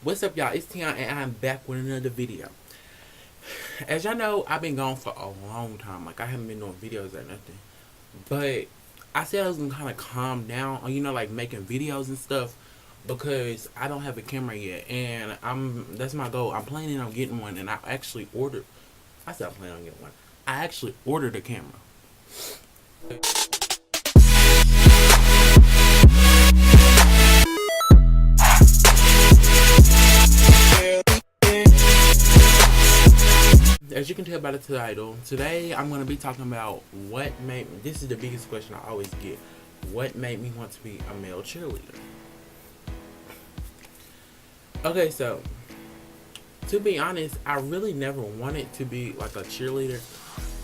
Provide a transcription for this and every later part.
What's up, y'all? It's Tion, and I'm back with another video. As y'all know, I've been gone for a long time. Like, I haven't been doing videos or nothing. But I said I was gonna kind of calm down on, like, making videos and stuff because I don't have a camera yet, and that's my goal. I'm planning on getting one, and I actually ordered. I said I'm planning on getting one. I actually ordered a camera. As you can tell by the title, today I'm going to be talking about this is the biggest question I always get. What made me want to be a male cheerleader? Okay, so, to be honest, I really never wanted to be like a cheerleader.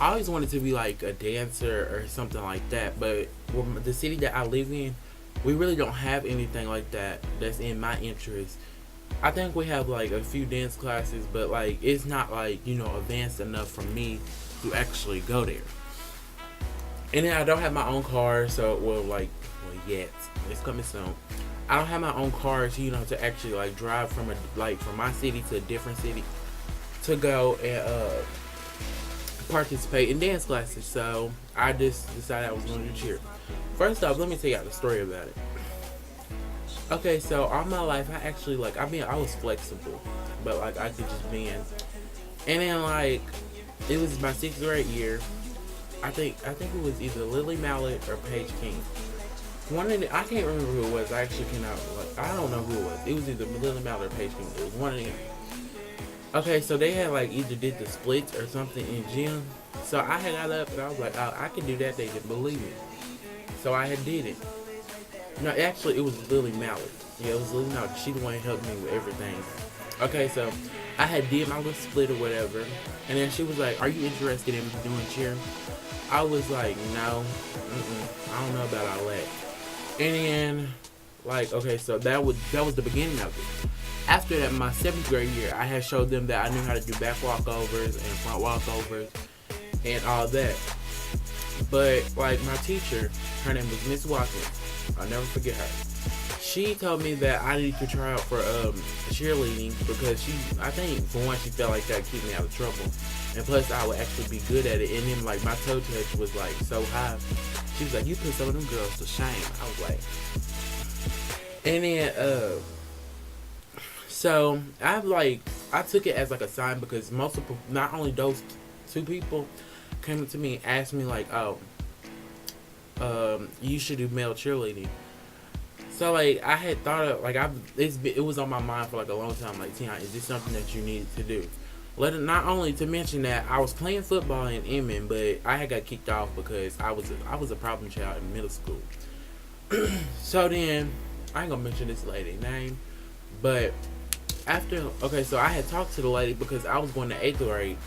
I always wanted to be like a dancer or something like that, but the city that I live in, we really don't have anything like that that's in my interest. I think we have like a few dance classes, but like it's not like, advanced enough for me to actually go there. And then I don't have my own car, so yet it's coming soon. I don't have my own car, so to actually like drive from my city to a different city to go and participate in dance classes. So I just decided I was going to cheer. First off, let me tell y'all the story about it. Okay, so all my life, I was flexible, but like I could just bend. And then like, it was my 6th grade year. I think it was either Lily Mallett or Paige King. I can't remember who it was. I actually cannot. I don't know who it was. It was either Lily Mallett or Paige King. It was one of them. Okay, so they had like either did the splits or something in gym. So I had got up and I was like, oh, I can do that. They didn't believe me. So I had did it. No, actually, it was Lily Mallett. Yeah, it was Lily Mallett. She the one who helped me with everything. Okay, so I had did my little split or whatever, and then she was like, "Are you interested in doing cheer?" I was like, "No, I don't know about all that." And then, okay, so that was the beginning of it. After that, my 7th grade year, I had showed them that I knew how to do back walkovers and front walkovers and all that. But like my teacher, her name was Miss Watkins. I'll never forget her. She told me that I need to try out for cheerleading because I think for one, she felt like that would keep me out of trouble, and plus I would actually be good at it. And then like my toe touch was like so high. She was like, "You put some of them girls to shame." I was like, and then so I took it as like a sign because not only those two people came to me and asked me like, "Oh, you should do male cheerleading." So like I had thought of it was on my mind for like a long time. Like, Tion, is this something that you needed to do? Not only to mention that I was playing football in Inman, but I had got kicked off because I was a problem child in middle school. So then I ain't gonna mention this lady's name, but so I had talked to the lady because I was going to 8th grade,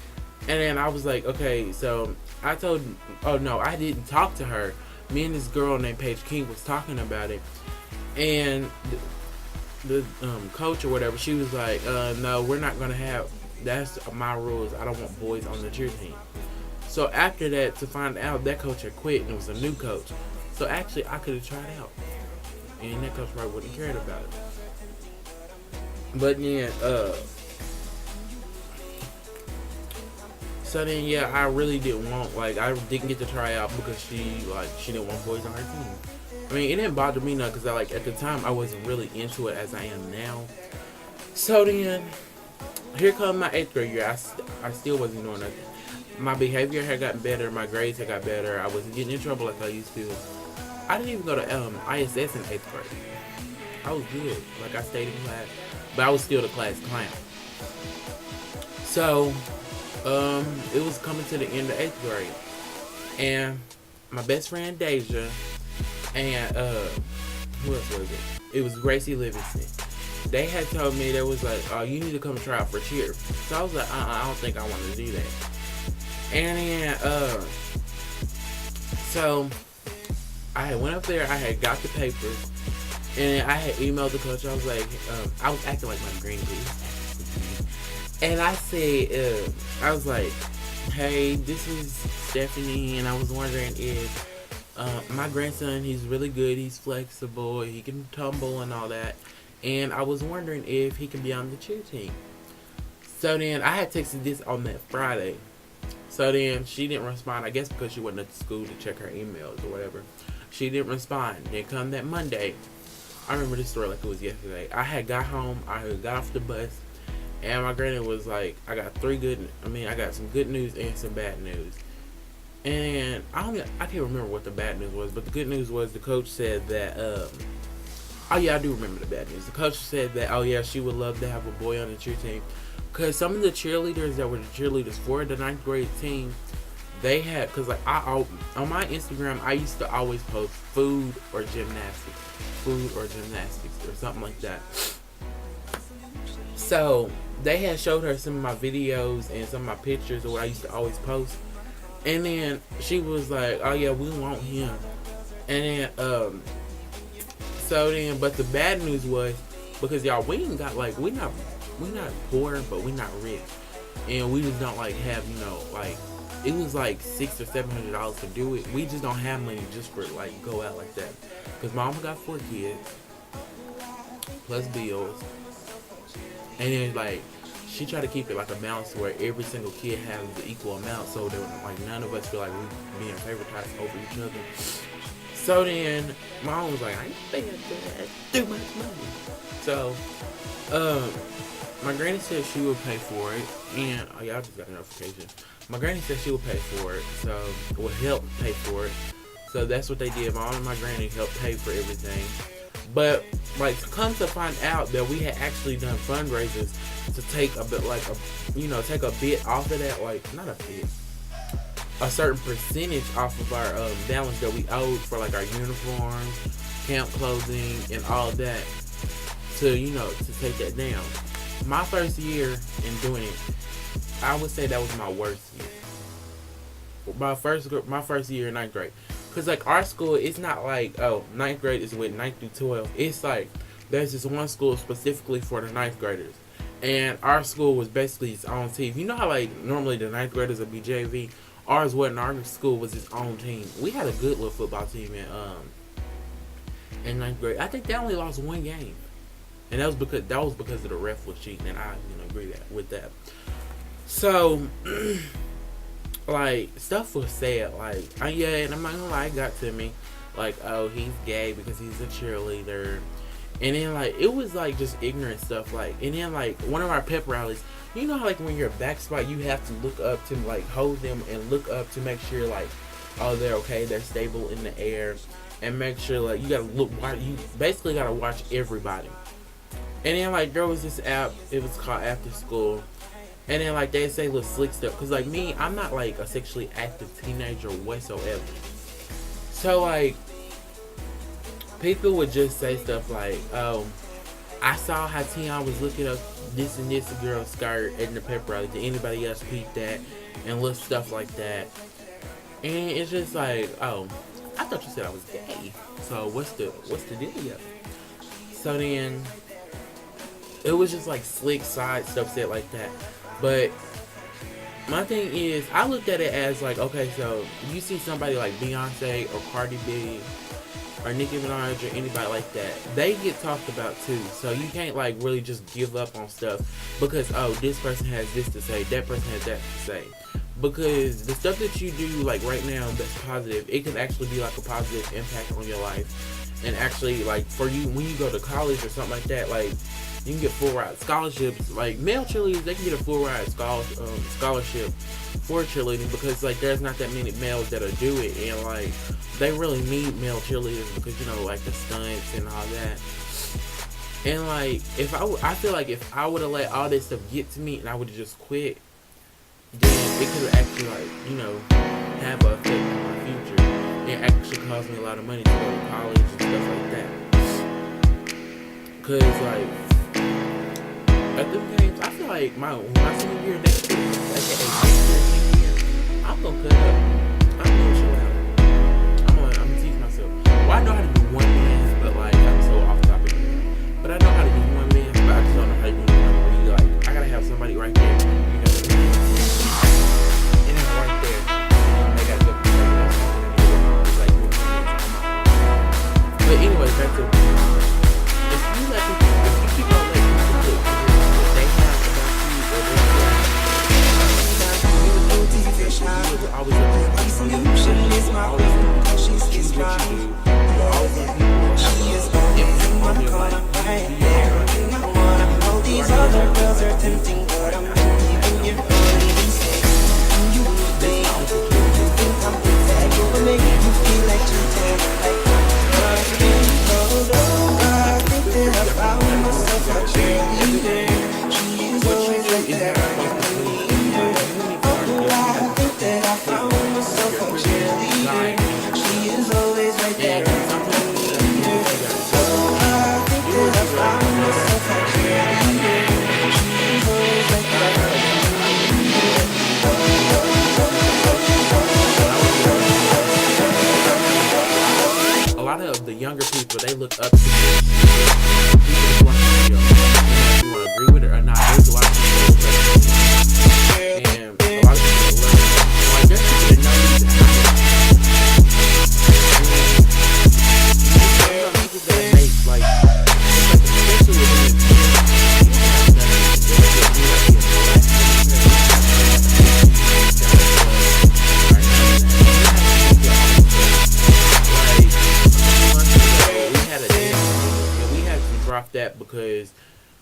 and then I was like, okay, so I told, oh no, I didn't talk to her. Me and this girl named Paige King was talking about it, and the coach or whatever, she was like, no, we're not gonna have. That's my rules. I don't want boys on the cheer team. So after that, to find out that coach had quit and it was a new coach. So actually, I could have tried out, and that coach probably wouldn't cared about it. But then, so then, yeah, I really didn't want, I didn't get to try out because she didn't want boys on her team. I mean, it didn't bother me because at the time I wasn't really into it as I am now. So then, here come my 8th grade year. I still wasn't doing nothing. My behavior had gotten better. My grades had got better. I wasn't getting in trouble like I used to. I didn't even go to ISS in 8th grade. I was good. Like, I stayed in class, but I was still the class clown. So, it was coming to the end of 8th grade, and my best friend Deja, and who else was it? It was Gracie Livingston. They had told me, they was like, "Oh, you need to come try out for cheer." So I was like, I don't think I want to do that. And then, so I had went up there. I had got the papers, and I had emailed the coach. I was like, I was acting like my green bean. And I said, I was like, "Hey, this is Stephanie, and I was wondering if my grandson, he's really good, he's flexible, he can tumble and all that, and I was wondering if he could be on the cheer team. So then I had texted this on that Friday. So then she didn't respond. I guess because she wasn't at the school to check her emails or whatever. She didn't respond. Then come that Monday, I remember this story like it was yesterday. I had got home. I had got off the bus, and my granny was like, "I got I got some good news and some bad news." And I can't remember what the bad news was, but the good news was the coach said that. Oh yeah, I do remember the bad news. The coach said that. Oh yeah, she would love to have a boy on the cheer team, because some of the cheerleaders that were the cheerleaders for the ninth grade team, they had, because like on my Instagram I used to always post food or gymnastics or something like that. So they had showed her some of my videos and some of my pictures of what I used to always post, and then she was like, "Oh yeah, we want him." And then so then, but the bad news was, because y'all, we ain't got like, we not poor, but we not rich, and we just don't like have, like, it was like $600 or $700 to do it. We just don't have money just for like go out like that, because mama got 4 kids plus bills, and then like she tried to keep it like a balance where every single kid has the equal amount, so that like none of us feel like we being favoritized over each other. So then mom was like, "I ain't paying for that. Too much money." So my granny said she would pay for it, and y'all just got a notification. My granny said she would pay for it, so would help pay for it. So that's what they did. My mom and my granny helped pay for everything. But like, come to find out that we had actually done fundraisers to take a bit, like take a bit off of that, like not a bit, a certain percentage off of our balance that we owed for like our uniforms, camp clothing, and all that, to to take that down. My first year in doing it, I would say that was my worst year. My first year in ninth grade, cause like our school, it's not like, oh, ninth grade is with 9th through 12. It's like there's this one school specifically for the ninth graders, and our school was basically its own team. You know how like normally the ninth graders would be JV. Ours wasn't. Our school was its own team. We had a good little football team in ninth grade. I think they only lost 1 game, and that was because of the ref was cheating, and I agree with that. So like, stuff was said like, and I'm not gonna lie, it got to me, like, oh, he's gay because he's a cheerleader, and then like it was like just ignorant stuff, like, and then like one of our pep rallies, how like when you're a back spot, you have to look up to like hold them and look up to make sure like, oh, they're okay, they're stable in the air, and make sure like you basically gotta watch everybody. And then like there was this app, it was called After School, and then like they say little slick stuff, cause like me, I'm not like a sexually active teenager whatsoever. So like people would just say stuff like, oh, I saw how Tion was looking up this and this girl's skirt in the pep rally. Did anybody else peep that? And little stuff like that. And it's just like, oh, I thought you said I was gay. So what's the dealio? So then it was just like slick side stuff said like that. But my thing is, I looked at it as like, okay, so you see somebody like Beyonce or Cardi B or Nicki Minaj or anybody like that, they get talked about too. So you can't like really just give up on stuff because, oh, this person has this to say, that person has that to say. Because the stuff that you do like right now that's positive, it can actually be like a positive impact on your life. And actually, like, for you, when you go to college or something like that, like, you can get full ride scholarships. Like, male cheerleaders, they can get a full ride scholarship for cheerleading, because like there's not that many males that'll do it, and like they really need male cheerleaders because like the stunts and all that. And like I feel like if I would have let all this stuff get to me and I would have just quit, then it could have actually like have an effect on my future and actually cost me a lot of money to go to college and stuff like that. Cause like at the games, I feel like my senior year next year, I'm gonna cut up. I'm gonna chill out. I'm gonna teach myself. Well, I know how to do one man, but like I'm so off topic. But I know how to do one man, but I just don't know how to do one where you like I gotta have somebody right there. And then right there, they gotta go. But anyway, back to if you let people tempting, but I'm only when you're only even say, do you need me? Do you think I'm protected? Will make you feel like you tell like I think that I found myself a cheerleader. She is always right there when I need her. Oh, I think that I found myself a cheerleader. She is always right there when I need her. Oh, I think that I found myself a cheerleader. She is always right there when I need her. A lot of the younger people, they look up to this. People watch the video. You want to agree with it or not? There's a lot of people that look up to this. And a lot of people that love, like, there's people that know you to have it. People that make, like, especially with drop that because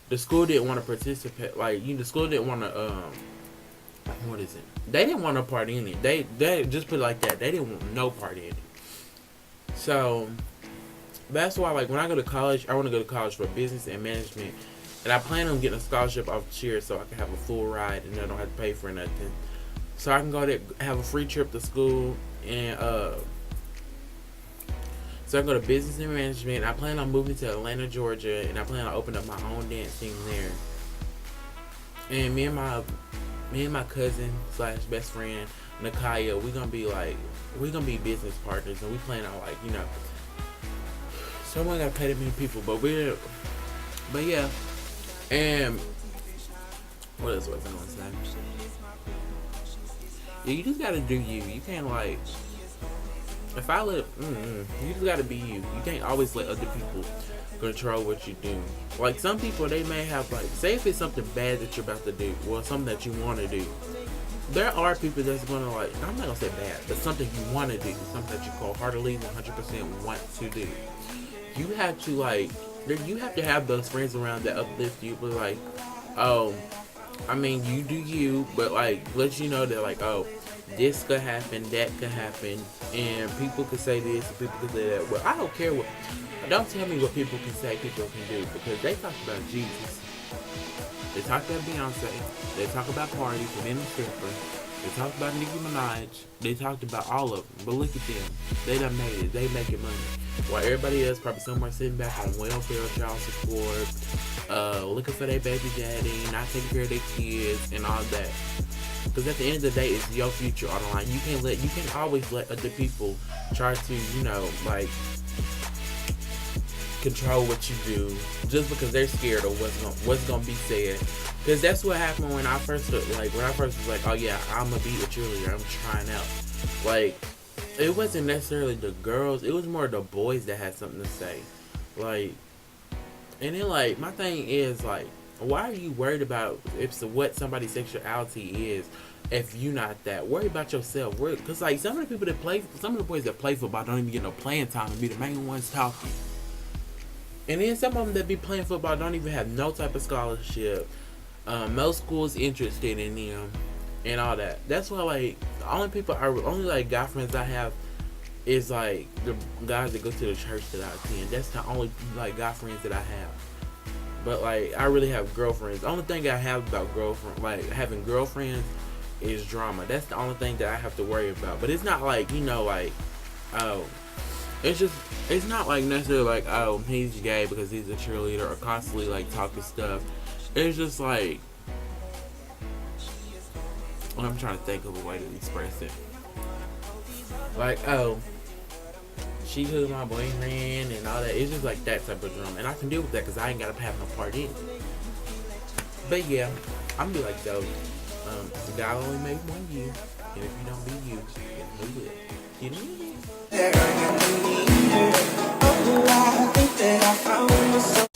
the school didn't want to participate. Like, the school didn't want to. What is it? They didn't want no party in it. They just put it like that. They didn't want no party in it. So that's why, like, when I go to college, I want to go to college for business and management, and I plan on getting a scholarship off Cheer so I can have a full ride and I don't have to pay for nothing. So I can go there, have a free trip to school, and so I go to business and management. I plan on moving to Atlanta, Georgia, and I plan on opening up my own dance team there. And me and my cousin / best friend Nakaya, we're gonna be business partners, and we plan on, like, someone gotta pay that many people, but yeah. And what else was I gonna say? Yeah, you just gotta do you. You can't, like, if I let, you just gotta be you. You can't always let other people control what you do. Like, some people, they may have, like, say if it's something bad that you're about to do, or something that you want to do. There are people that's gonna, like, I'm not gonna say bad, but something you want to do, something that you wholeheartedly 100% want to do. You have to, like, you have to have those friends around that uplift you, but, like, oh, I mean, you do you, but, like, let you know that, like, oh, this could happen, that could happen, and people could say this, and people could say that. Well, I don't care what. Don't tell me what people can say, people can do, because they talk about Jesus. They talk about Beyonce. They talk about parties and any stripper. They talk about Nicki Minaj. They talked about all of them. But look at them. They done made it. They making money. While everybody else probably somewhere sitting back on welfare, child support, looking for their baby daddy, not taking care of their kids, and all that. Because at the end of the day, it's your future on the line. You can't always let other people try to, like, control what you do just because they're scared of what's gonna be said. Because that's what happened when I first was like, oh yeah, I'm gonna be a cheerleader, I'm trying out. Like, it wasn't necessarily the girls, it was more the boys that had something to say. Like, and then, like, my thing is, like, why are you worried about what somebody's sexuality is if you're not that? Worry about yourself. Because, like, some of the boys that play football don't even get no playing time and be the main ones talking. And then some of them that be playing football don't even have no type of scholarship. Most schools interested in them and all that. That's why, like, the only like guy friends I have is, like, the guys that go to the church that I attend. That's the only, like, guy friends that I have. But, like, I really have girlfriends. The only thing I have about having girlfriends is drama. That's the only thing that I have to worry about. But it's not like, like, oh, it's not like necessarily like, oh, he's gay because he's a cheerleader, or constantly, like, talking stuff. It's just like, I'm trying to think of a way to express it. Like, oh, she was my boyfriend and all that. It's just like that type of drama. And I can deal with that because I ain't got to have no part in it. But yeah, I'm gonna be like, though, God only made one you. And if you don't be you, then who will? You know? I think that I found myself.